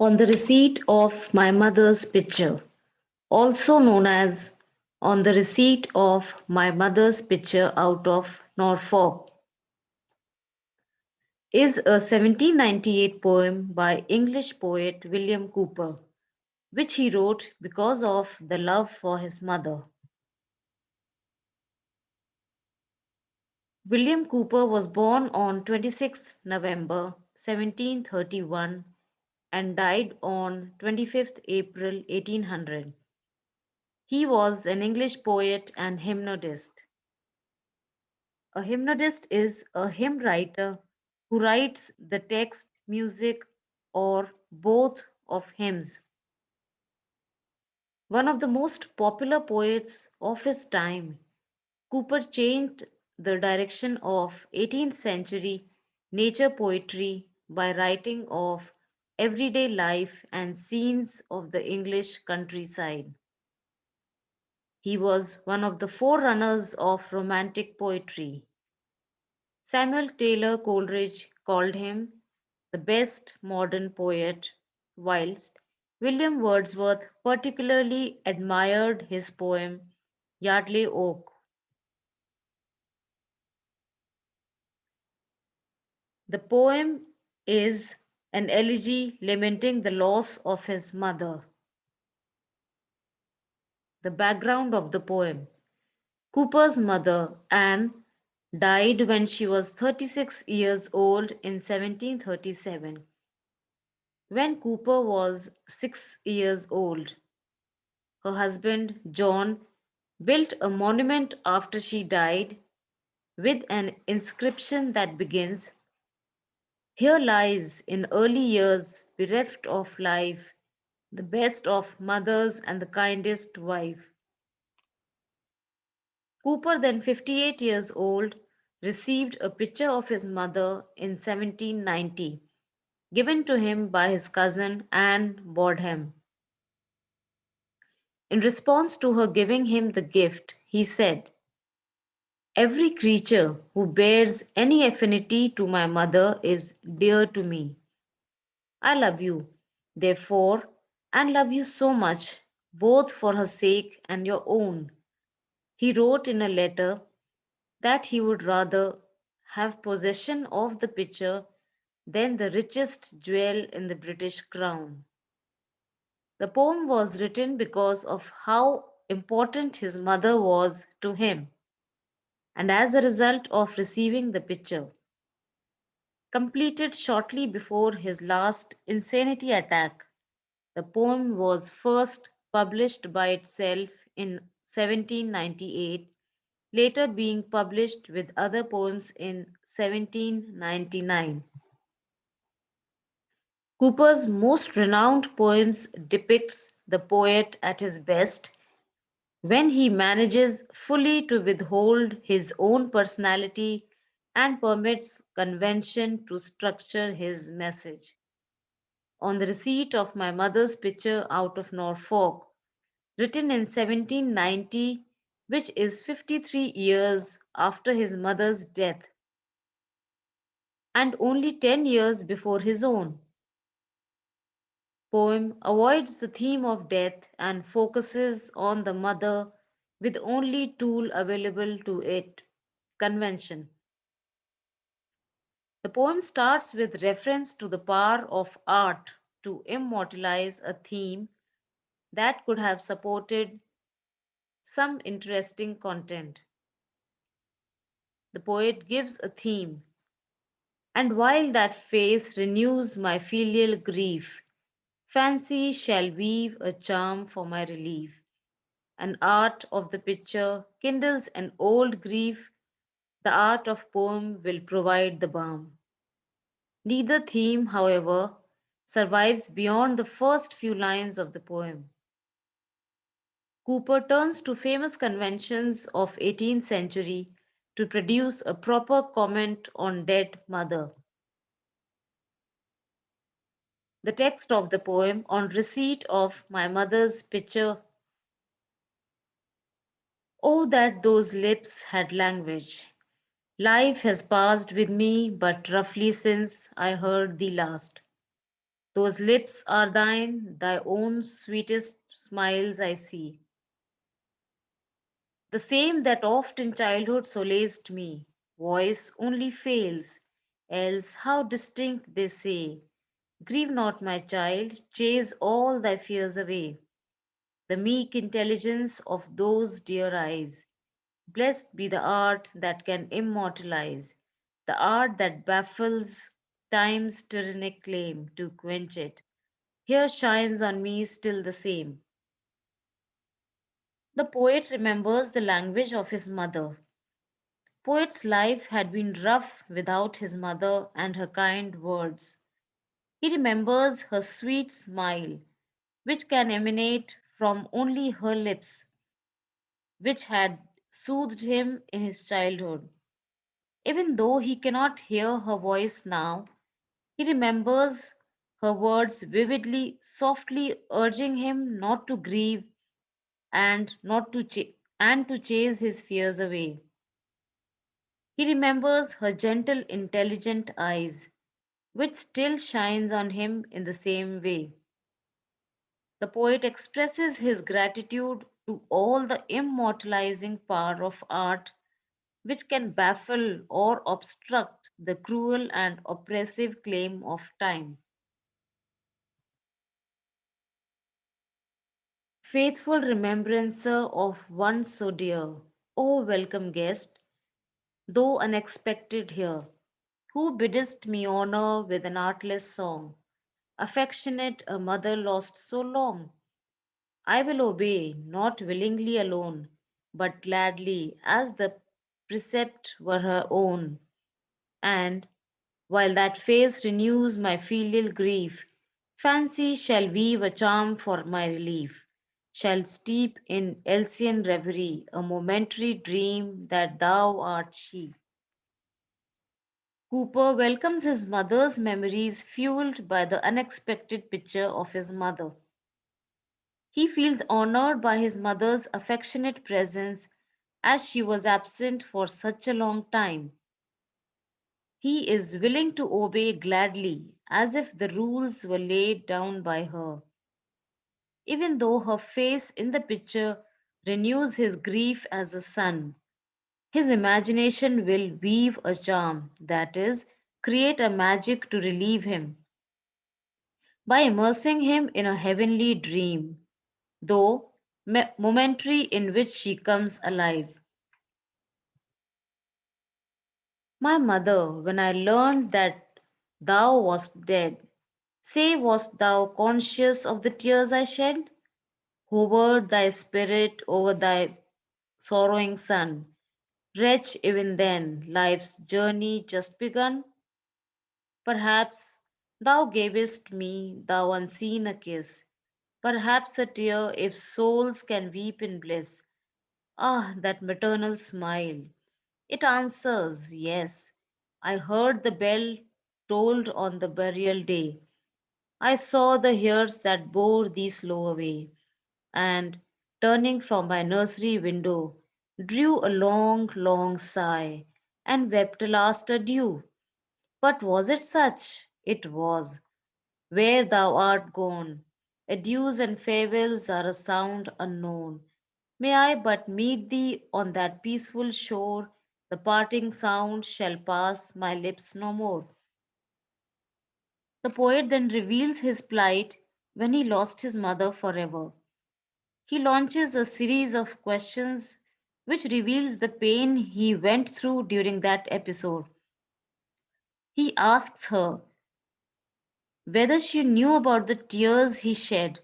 On the receipt of my mother's picture, also known as On the Receipt of My Mother's Picture Out of Norfolk, is a 1798 poem by English poet William Cowper, which he wrote because of the love for his mother. William Cowper was born on 26th November 1731 and died on 25th April 1800. He was an English poet and hymnodist. A hymnodist is a hymn writer who writes the text, music, or both of hymns. One of the most popular poets of his time, Cowper changed the direction of 18th century nature poetry by writing of everyday life and scenes of the English countryside. He was one of the forerunners of Romantic poetry. Samuel Taylor Coleridge called him the best modern poet, whilst William Wordsworth particularly admired his poem Yardley Oak. The poem is an elegy lamenting the loss of his mother. The background of the poem: Cooper's mother, Anne, died when she was 36 years old in 1737, when Cooper was 6 years old. Her husband, John, built a monument after she died with an inscription that begins, "Here lies in early years, bereft of life, the best of mothers and the kindest wife." Cooper, then 58 years old, received a picture of his mother in 1790, given to him by his cousin Anne Bodham. In response to her giving him the gift, he said, "Every creature who bears any affinity to my mother is dear to me. I love you, therefore, and love you so much, both for her sake and your own." He wrote in a letter that he would rather have possession of the picture than the richest jewel in the British crown. The poem was written because of how important his mother was to him, and as a result of receiving the picture, completed shortly before his last insanity attack. The poem was first published by itself in 1798, later being published with other poems in 1799. Cooper's most renowned poems depicts the poet at his best when he manages fully to withhold his own personality and permits convention to structure his message. On the receipt of my mother's picture out of Norfolk, written in 1790, which is 53 years after his mother's death and only 10 years before his own. Poem avoids the theme of death and focuses on the mother with only tool available to it, convention. The poem starts with reference to the power of art to immortalize a theme that could have supported some interesting content. The poet gives a theme, and while that face renews my filial grief, fancy shall weave a charm for my relief. An art of the picture kindles an old grief, the art of poem will provide the balm. Neither theme, however, survives beyond the first few lines of the poem. Cooper turns to famous conventions of 18th century to produce a proper comment on dead mother. The text of the poem: on receipt of my mother's picture, oh that those lips had language. Life has passed with me but roughly since I heard thee last. Those lips are thine, thy own sweetest smiles I see, the same that oft in childhood solaced me. Voice only fails, else how distinct they say, grieve not, my child, chase all thy fears away. The meek intelligence of those dear eyes. Blessed be the art that can immortalize, the art that baffles time's tyrannic claim to quench it. Here shines on me still the same. The poet remembers the language of his mother. Poet's life had been rough without his mother and her kind words. He remembers her sweet smile, which can emanate from only her lips, which had soothed him in his childhood. Even though he cannot hear her voice now, he remembers her words vividly, softly urging him not to grieve and not to and to chase his fears away. He remembers her gentle, intelligent eyes, which still shines on him in the same way. The poet expresses his gratitude to all the immortalizing power of art which can baffle or obstruct the cruel and oppressive claim of time. Faithful remembrancer of one so dear, O welcome guest, though unexpected here, who biddest me honor with an artless song, affectionate a mother lost so long, I will obey, not willingly alone, but gladly, as the precept were her own. And while that face renews my filial grief, fancy shall weave a charm for my relief, shall steep in Elysian reverie a momentary dream that thou art she. Cooper welcomes his mother's memories fueled by the unexpected picture of his mother. He feels honored by his mother's affectionate presence as she was absent for such a long time. He is willing to obey gladly, as if the rules were laid down by her. Even though her face in the picture renews his grief as a son, his imagination will weave a charm, that is, create a magic to relieve him, by immersing him in a heavenly dream, though momentary, in which she comes alive. My mother, when I learned that thou wast dead, say, wast thou conscious of the tears I shed? Hovered thy spirit over thy sorrowing son? Wretch, even then, life's journey just begun? Perhaps thou gavest me, thou unseen, a kiss, perhaps a tear, if souls can weep in bliss. Ah, that maternal smile! It answers, yes. I heard the bell tolled on the burial day. I saw the hearse that bore thee slow away, and, turning from my nursery window, drew a long, long sigh, and wept a last adieu. But was it such? It was. Where thou art gone, adieus and farewells are a sound unknown. May I but meet thee on that peaceful shore, the parting sound shall pass my lips no more. The poet then reveals his plight when he lost his mother forever. He launches a series of questions which reveals the pain he went through during that episode. He asks her whether she knew about the tears he shed.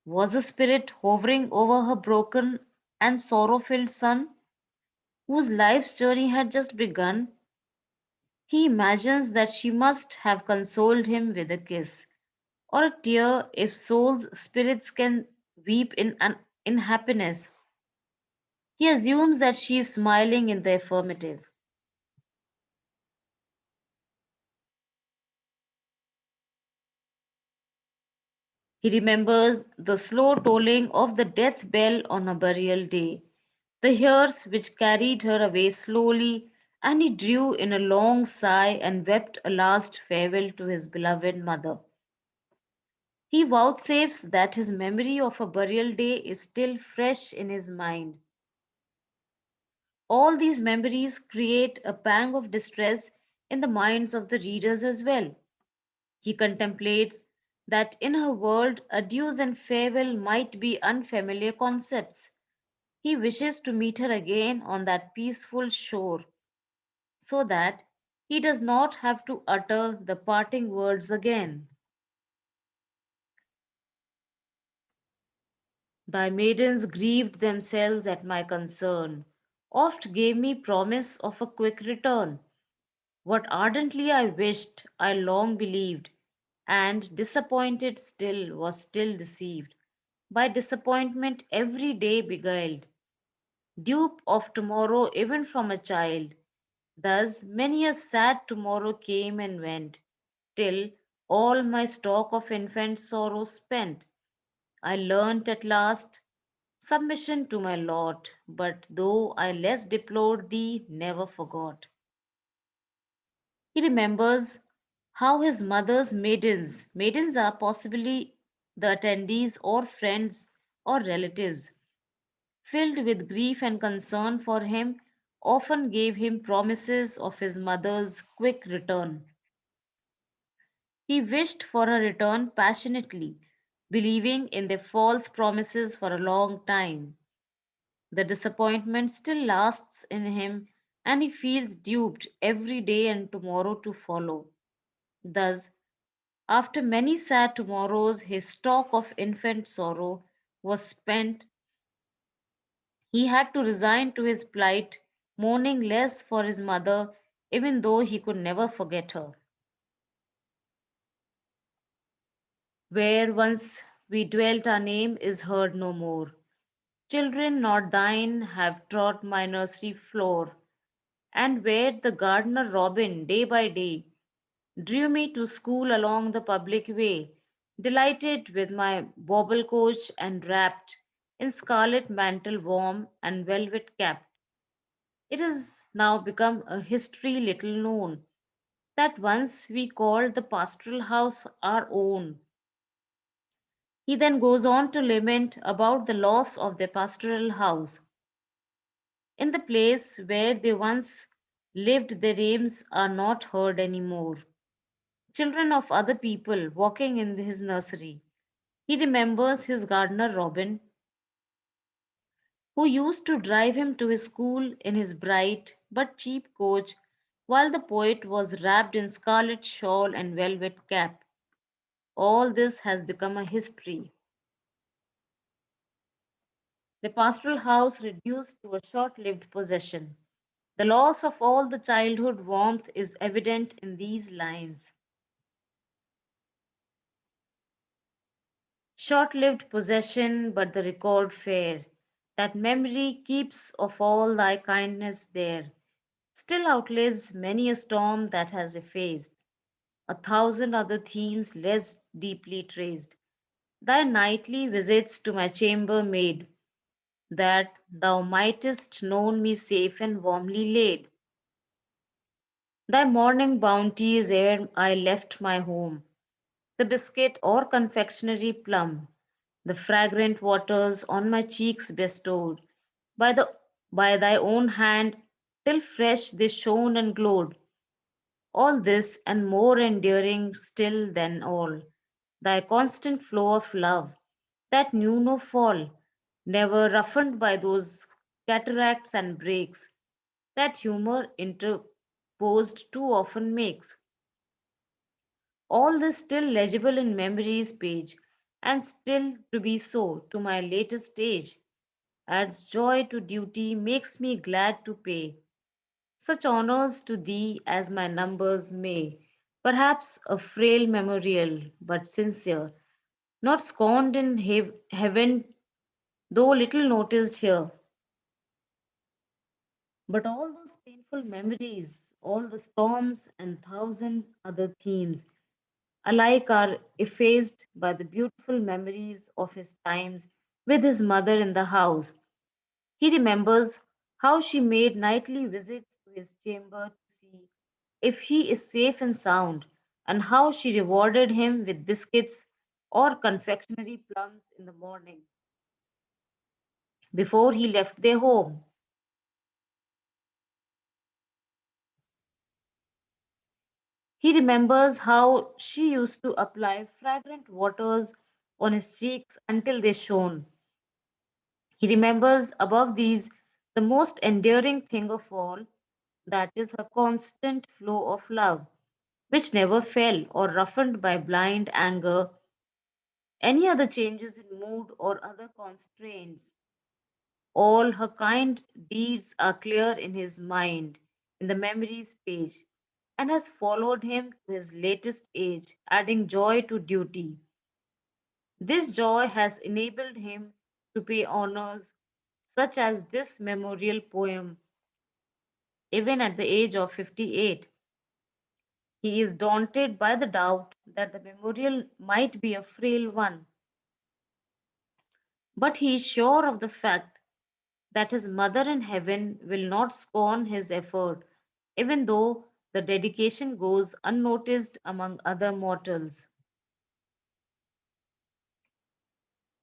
Was a spirit hovering over her broken and sorrow filled son, whose life's journey had just begun? He imagines that she must have consoled him with a kiss or a tear if souls' spirits can weep in happiness. He assumes that she is smiling in the affirmative. He remembers the slow tolling of the death bell on her burial day, the hearse which carried her away slowly, and he drew in a long sigh and wept a last farewell to his beloved mother. He vouchsafes that his memory of a burial day is still fresh in his mind. All these memories create a pang of distress in the minds of the readers as well. He contemplates that in her world adieus and farewell might be unfamiliar concepts. He wishes to meet her again on that peaceful shore, so that he does not have to utter the parting words again. Thy maidens grieved themselves at my concern, oft gave me promise of a quick return. What ardently I wished, I long believed, and disappointed still was still deceived. By disappointment every day beguiled, dupe of tomorrow even from a child. Thus many a sad tomorrow came and went, till all my stock of infant sorrow spent. I learnt at last submission to my lot, but though I less deplored thee, never forgot. He remembers how his mother's maidens are possibly the attendees or friends or relatives, filled with grief and concern for him, often gave him promises of his mother's quick return. He wished for her return passionately, believing in their false promises for a long time. The disappointment still lasts in him, and he feels duped every day and tomorrow to follow. Thus, after many sad tomorrows, his stock of infant sorrow was spent. He had to resign to his plight, mourning less for his mother, even though he could never forget her. Where once we dwelt, our name is heard no more. Children not thine have trod my nursery floor, and where the gardener robin day by day drew me to school along the public way, delighted with my bauble coach and wrapped in scarlet mantle warm and velvet cap. It has now become a history little known that once we called the pastoral house our own. He then goes on to lament about the loss of their pastoral house. In the place where they once lived, their names are not heard anymore. Children of other people walking in his nursery. He remembers his gardener Robin, who used to drive him to his school in his bright but cheap coach, while the poet was wrapped in scarlet shawl and velvet cap. All this has become a history. The pastoral house reduced to a short lived possession. The loss of all the childhood warmth is evident in these lines. Short lived possession, but the record fair, that memory keeps of all thy kindness there, still outlives many a storm that has effaced a thousand other themes less deeply traced. Thy nightly visits to my chamber made, that thou mightest known me safe and warmly laid. Thy morning bounties ere I left my home, the biscuit or confectionery plum, the fragrant waters on my cheeks bestowed, by the by thy own hand, till fresh they shone and glowed. All this and more enduring still than all, thy constant flow of love, that knew no fall, never roughened by those cataracts and breaks, that humor interposed too often makes. All this still legible in memory's page, and still to be so to my latest stage, adds joy to duty, makes me glad to pay such honors to thee as my numbers may. Perhaps a frail memorial, but sincere, not scorned in heaven, though little noticed here. But all those painful memories, all the storms and thousand other themes, alike are effaced by the beautiful memories of his times with his mother in the house. He remembers how she made nightly visits to his chamber to see if he is safe and sound, and how she rewarded him with biscuits or confectionery plums in the morning before he left their home. He remembers how she used to apply fragrant waters on his cheeks until they shone. He remembers above these the most endearing thing of all, that is her constant flow of love, which never fell or roughened by blind anger, any other changes in mood or other constraints. All her kind deeds are clear in his mind, in the memories page, and has followed him to his latest age, adding joy to duty. This joy has enabled him to pay honors such as this memorial poem, even at the age of 58. He is daunted by the doubt that the memorial might be a frail one, but he is sure of the fact that his mother in heaven will not scorn his effort, even though the dedication goes unnoticed among other mortals.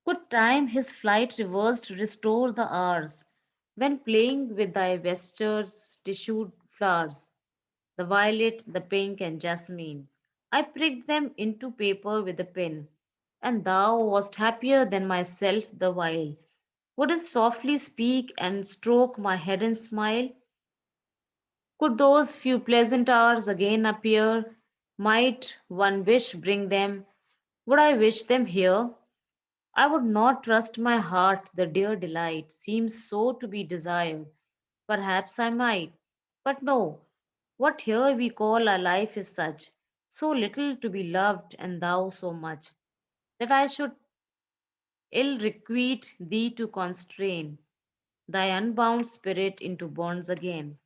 Could time his flight reversed restore the hours, when playing with thy vestures tissued flowers, the violet, the pink, and jasmine, I pricked them into paper with a pen, and thou wast happier than myself the while. Wouldst softly speak and stroke my head and smile? Could those few pleasant hours again appear? Might one wish bring them? Would I wish them here? I would not trust my heart, the dear delight seems so to be desired. Perhaps I might, but no, what here we call our life is such, so little to be loved, and thou so much, that I should ill requite thee to constrain thy unbound spirit into bonds again.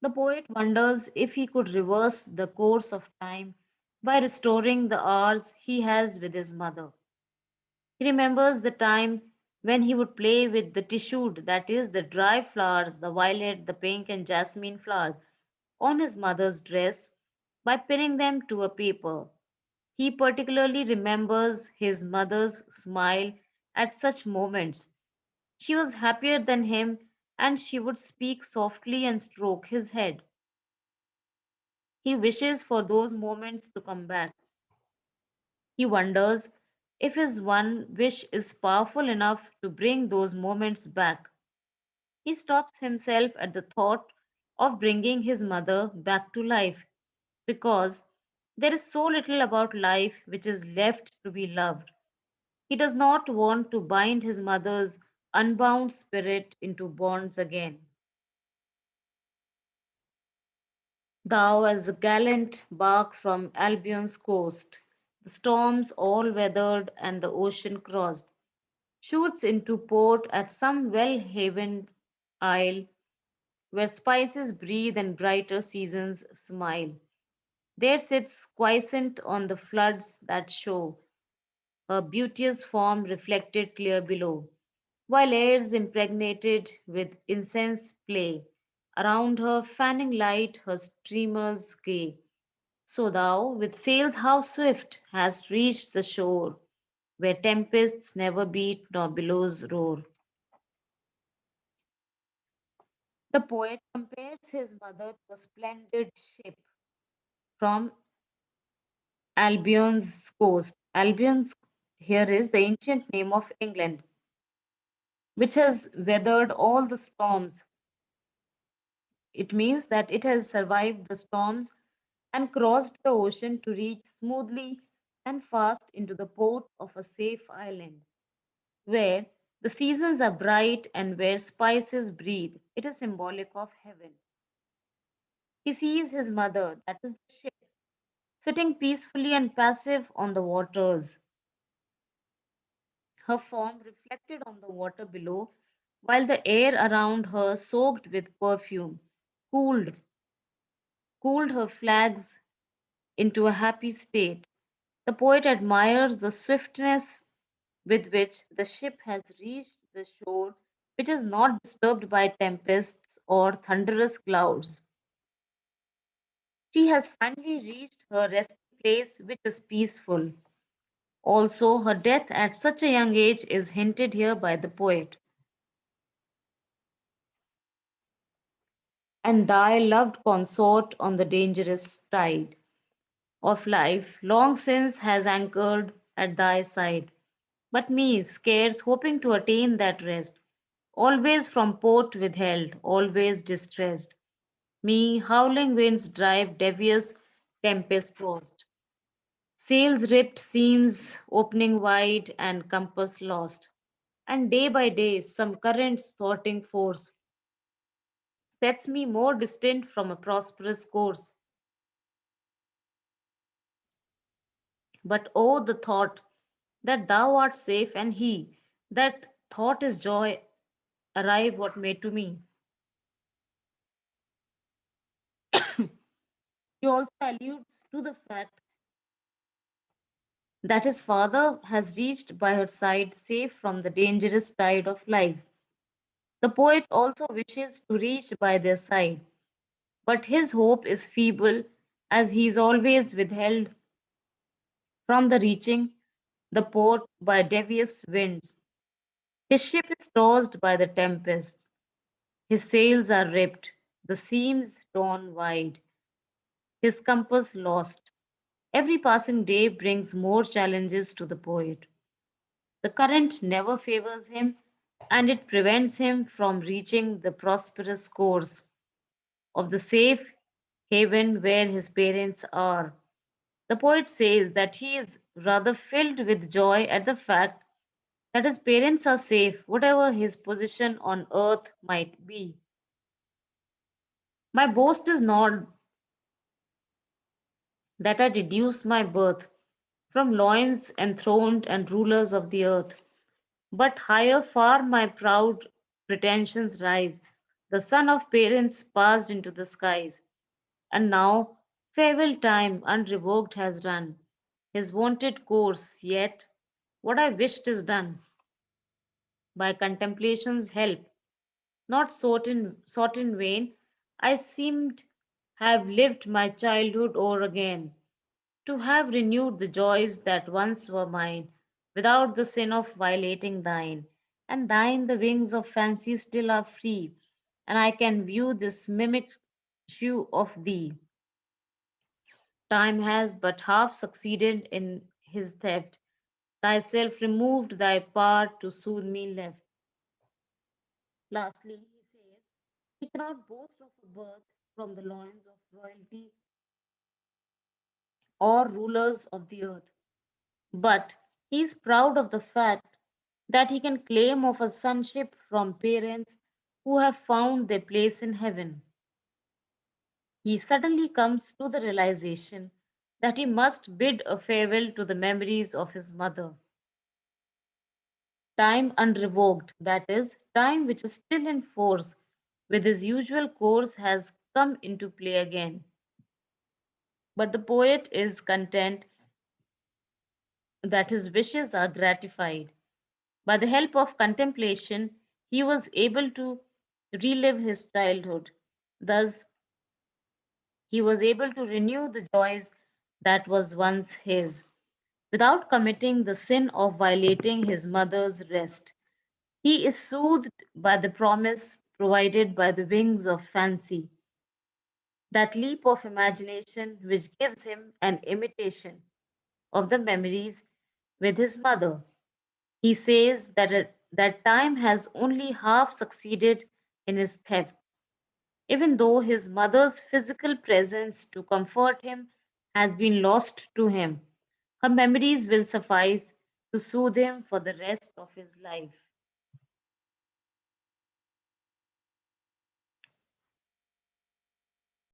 The poet wonders if he could reverse the course of time by restoring the hours he has with his mother. He remembers the time when he would play with the tissued, that is, the dry flowers, the violet, the pink, and jasmine flowers, on his mother's dress by pinning them to a paper. He particularly remembers his mother's smile at such moments. She was happier than him, and she would speak softly and stroke his head. He wishes for those moments to come back. He wonders if his one wish is powerful enough to bring those moments back. He stops himself at the thought of bringing his mother back to life because there is so little about life which is left to be loved. He does not want to bind his mother's unbound spirit into bonds again. Thou as a gallant bark from Albion's coast, the storms all weathered and the ocean crossed, shoots into port at some well havened isle where spices breathe and brighter seasons smile. There sits quiescent on the floods that show her beauteous form reflected clear below, while airs impregnated with incense play. Around her fanning light her streamers gay. So thou, with sails how swift, hast reached the shore, where tempests never beat nor billows roar. The poet compares his mother to a splendid ship from Albion's coast. Albion's here is the ancient name of England, which has weathered all the storms. It means that it has survived the storms and crossed the ocean to reach smoothly and fast into the port of a safe island, where the seasons are bright and where spices breathe. It is symbolic of heaven. He sees his mother, that is the ship, sitting peacefully and passive on the waters, her form reflected on the water below, while the air around her, soaked with perfume, cooled, cooled her flags into a happy state. The poet admires the swiftness with which the ship has reached the shore, which is not disturbed by tempests or thunderous clouds. She has finally reached her resting place, which is peaceful. Also, her death at such a young age is hinted here by the poet. And thy loved consort on the dangerous tide of life long since has anchored at thy side. But me, scarce hoping to attain that rest, always from port withheld, always distressed. Me, howling winds drive devious tempest tossed. Sails ripped, seams opening wide, and compass lost. And day by day, some current's thwarting force sets me more distant from a prosperous course. But oh, the thought that thou art safe and he, that thought is joy, arrive what may to me. He also alludes to the fact that his father has reached by her side safe from the dangerous tide of life. The poet also wishes to reach by their side, but his hope is feeble as he is always withheld from the reaching the port by devious winds. His ship is tossed by the tempest, his sails are ripped, the seams torn wide, his compass lost. Every passing day brings more challenges to the poet. The current never favors him, and it prevents him from reaching the prosperous course of the safe haven where his parents are. The poet says that he is rather filled with joy at the fact that his parents are safe, whatever his position on earth might be. My boast is not that I deduce my birth from loins enthroned and rulers of the earth, but higher far my proud pretensions rise. The son of parents passed into the skies, and now farewell time unrevoked has run his wonted course, yet what I wished is done. By contemplation's help, not sought in vain, I seemed have lived my childhood o'er again, to have renewed the joys that once were mine, without the sin of violating thine. And thine the wings of fancy still are free, and I can view this mimic shew of thee. Time has but half succeeded in his theft. Thyself removed thy power to soothe me left. Lastly, he says, he cannot boast of a birth from the loins of royalty or rulers of the earth, but he is proud of the fact that he can claim of a sonship from parents who have found their place in heaven. He suddenly comes to the realization that he must bid a farewell to the memories of his mother. Time unrevoked, that is, time which is still in force with his usual course, has come into play again. But the poet is content that his wishes are gratified. By the help of contemplation, he was able to relive his childhood. Thus, he was able to renew the joys that was once his, without committing the sin of violating his mother's rest. He is soothed by the promise provided by the wings of fancy, that leap of imagination which gives him an imitation of the memories with his mother. He says that time has only half succeeded in his theft, even though his mother's physical presence to comfort him has been lost to him. Her memories will suffice to soothe him for the rest of his life.